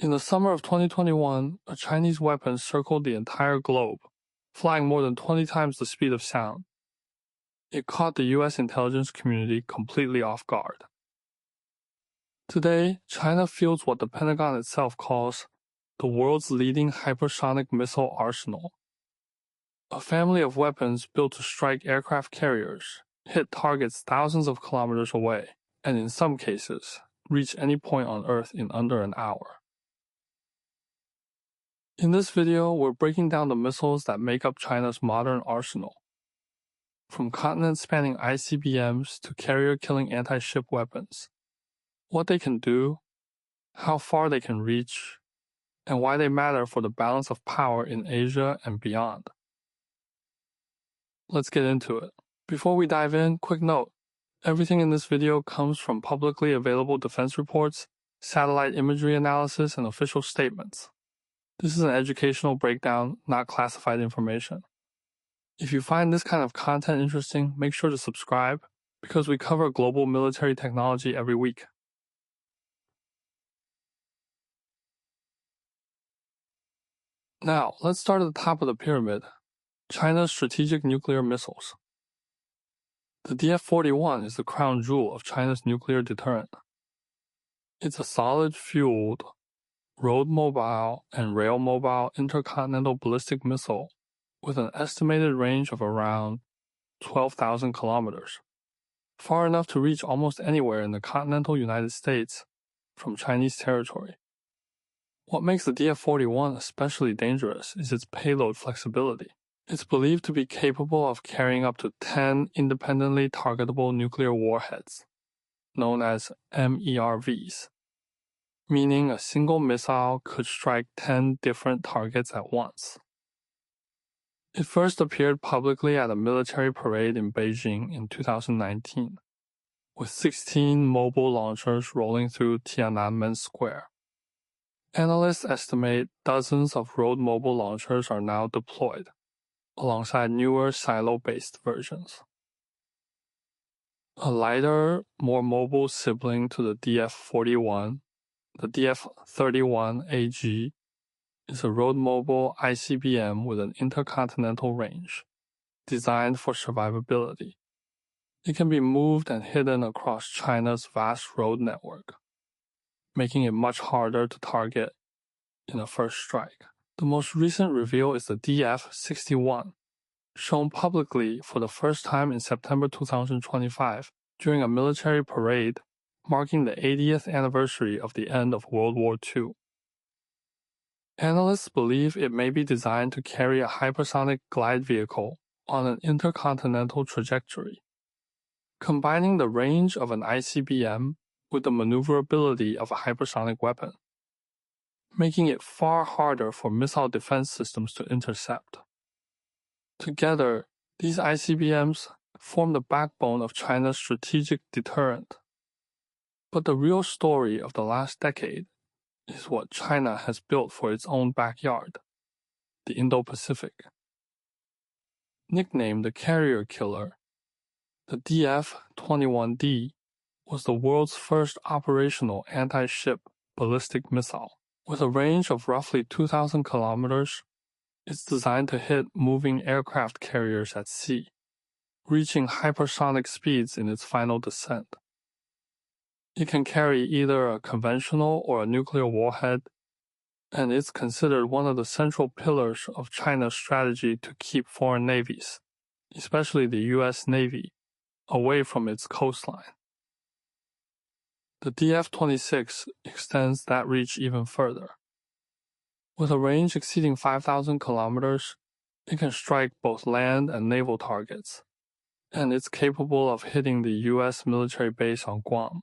In the summer of 2021, a Chinese weapon circled the entire globe, flying more than 20 times the speed of sound. It caught the U.S. intelligence community completely off guard. Today, China fields what the Pentagon itself calls the world's leading hypersonic missile arsenal, a family of weapons built to strike aircraft carriers, hit targets thousands of kilometers away, and in some cases, reach any point on Earth in under an hour. In this video, we're breaking down the missiles that make up China's modern arsenal. From continent-spanning ICBMs to carrier-killing anti-ship weapons, what they can do, how far they can reach, and why they matter for the balance of power in Asia and beyond. Let's get into it. Before we dive in, quick note. Everything in this video comes from publicly available defense reports, satellite imagery analysis, and official statements. This is an educational breakdown, not classified information. If you find this kind of content interesting, make sure to subscribe, because we cover global military technology every week. Now, let's start at the top of the pyramid, China's strategic nuclear missiles. The DF-41 is the crown jewel of China's nuclear deterrent. It's a solid-fueled, road-mobile and rail-mobile intercontinental ballistic missile with an estimated range of around 12,000 kilometers, far enough to reach almost anywhere in the continental United States from Chinese territory. What makes the DF-41 especially dangerous is its payload flexibility. It's believed to be capable of carrying up to 10 independently targetable nuclear warheads, known as MERVs, meaning a single missile could strike 10 different targets at once. It first appeared publicly at a military parade in Beijing in 2019, with 16 mobile launchers rolling through Tiananmen Square. Analysts estimate dozens of road mobile launchers are now deployed, alongside newer silo-based versions. A lighter, more mobile sibling to the DF-41, the DF-31AG, is a road-mobile ICBM with an intercontinental range, designed for survivability. It can be moved and hidden across China's vast road network, making it much harder to target in a first strike. The most recent reveal is the DF-61, shown publicly for the first time in September 2025 during a military parade marking the 80th anniversary of the end of World War II. Analysts believe it may be designed to carry a hypersonic glide vehicle on an intercontinental trajectory, combining the range of an ICBM with the maneuverability of a hypersonic weapon, making it far harder for missile defense systems to intercept. Together, these ICBMs form the backbone of China's strategic deterrent. But the real story of the last decade is what China has built for its own backyard, the Indo-Pacific. Nicknamed the Carrier Killer, the DF-21D was the world's first operational anti-ship ballistic missile. With a range of roughly 2,000 kilometers, it's designed to hit moving aircraft carriers at sea, reaching hypersonic speeds in its final descent. It can carry either a conventional or a nuclear warhead, and it's considered one of the central pillars of China's strategy to keep foreign navies, especially the U.S. Navy, away from its coastline. The DF-26 extends that reach even further. With a range exceeding 5,000 kilometers, it can strike both land and naval targets, and it's capable of hitting the U.S. military base on Guam,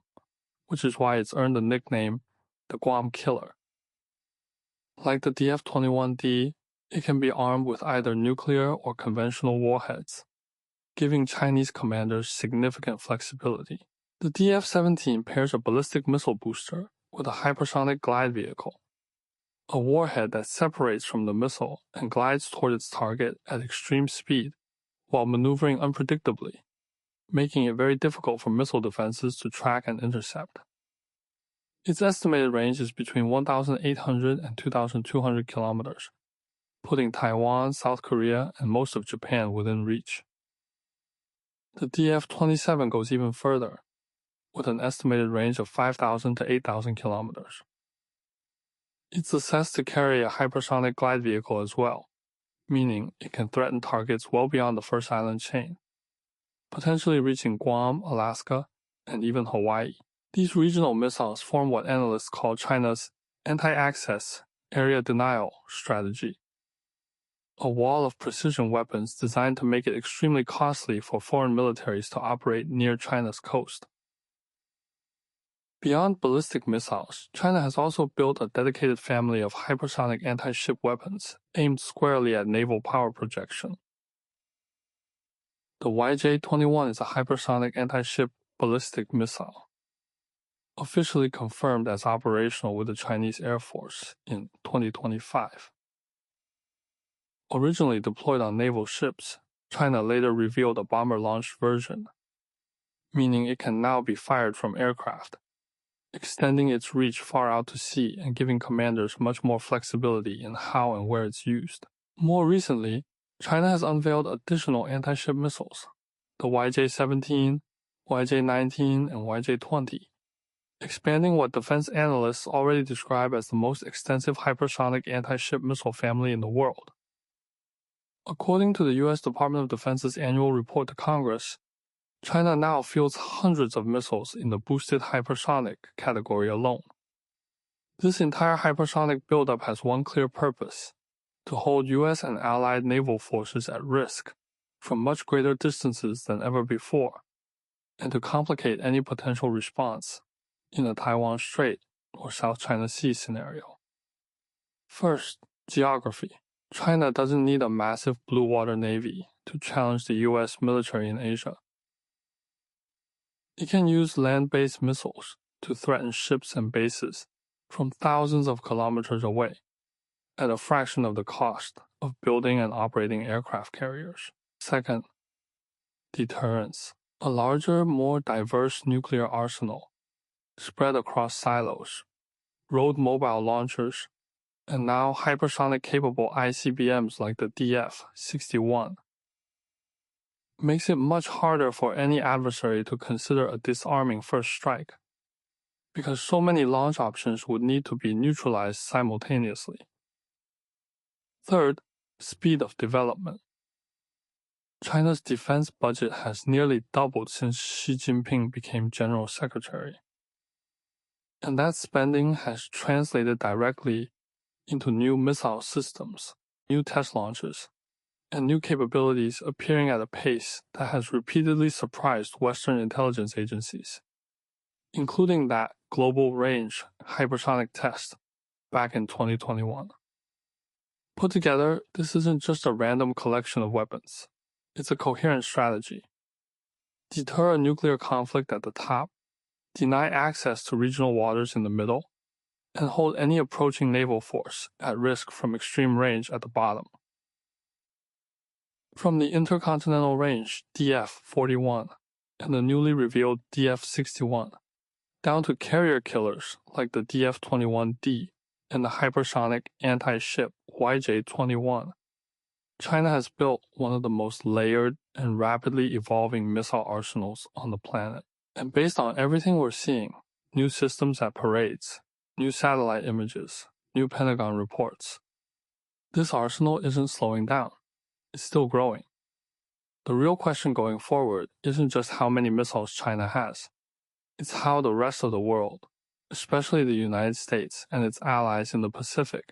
which is why it's earned the nickname the Guam Killer. Like the DF-21D, it can be armed with either nuclear or conventional warheads, giving Chinese commanders significant flexibility. The DF-17 pairs a ballistic missile booster with a hypersonic glide vehicle, a warhead that separates from the missile and glides toward its target at extreme speed while maneuvering unpredictably, making it very difficult for missile defenses to track and intercept. Its estimated range is between 1,800 and 2,200 kilometers, putting Taiwan, South Korea, and most of Japan within reach. The DF-27 goes even further, with an estimated range of 5,000 to 8,000 kilometers. It's assessed to carry a hypersonic glide vehicle as well, meaning it can threaten targets well beyond the first island chain, potentially reaching Guam, Alaska, and even Hawaii. These regional missiles form what analysts call China's anti-access area denial strategy, a wall of precision weapons designed to make it extremely costly for foreign militaries to operate near China's coast. Beyond ballistic missiles, China has also built a dedicated family of hypersonic anti-ship weapons aimed squarely at naval power projection. The YJ-21 is a hypersonic anti-ship ballistic missile, officially confirmed as operational with the Chinese Air Force in 2025. Originally deployed on naval ships, China later revealed a bomber-launched version, meaning it can now be fired from aircraft, extending its reach far out to sea and giving commanders much more flexibility in how and where it's used. More recently, China has unveiled additional anti-ship missiles, the YJ-17, YJ-19, and YJ-20, expanding what defense analysts already describe as the most extensive hypersonic anti-ship missile family in the world. According to the U.S. Department of Defense's annual report to Congress, China now fields hundreds of missiles in the boosted hypersonic category alone. This entire hypersonic buildup has one clear purpose: to hold U.S. and allied naval forces at risk from much greater distances than ever before, and to complicate any potential response in a Taiwan Strait or South China Sea scenario. First, geography. China doesn't need a massive blue water navy to challenge the U.S. military in Asia. It can use land-based missiles to threaten ships and bases from thousands of kilometers away, at a fraction of the cost of building and operating aircraft carriers. Second, deterrence. A larger, more diverse nuclear arsenal, spread across silos, road mobile launchers, and now hypersonic-capable ICBMs like the DF-61, makes it much harder for any adversary to consider a disarming first strike, because so many launch options would need to be neutralized simultaneously. Third, speed of development. China's defense budget has nearly doubled since Xi Jinping became General Secretary, and that spending has translated directly into new missile systems, new test launches, and new capabilities appearing at a pace that has repeatedly surprised Western intelligence agencies, including that global range hypersonic test back in 2021. Put together, this isn't just a random collection of weapons. It's a coherent strategy. Deter a nuclear conflict at the top, deny access to regional waters in the middle, and hold any approaching naval force at risk from extreme range at the bottom. From the intercontinental range DF-41 and the newly revealed DF-61, down to carrier killers like the DF-21D and the hypersonic anti-ship YJ-21, China has built one of the most layered and rapidly evolving missile arsenals on the planet. And based on everything we're seeing, new systems at parades, new satellite images, new Pentagon reports, this arsenal isn't slowing down. It's still growing. The real question going forward isn't just how many missiles China has. It's how the rest of the world, especially the United States and its allies in the Pacific,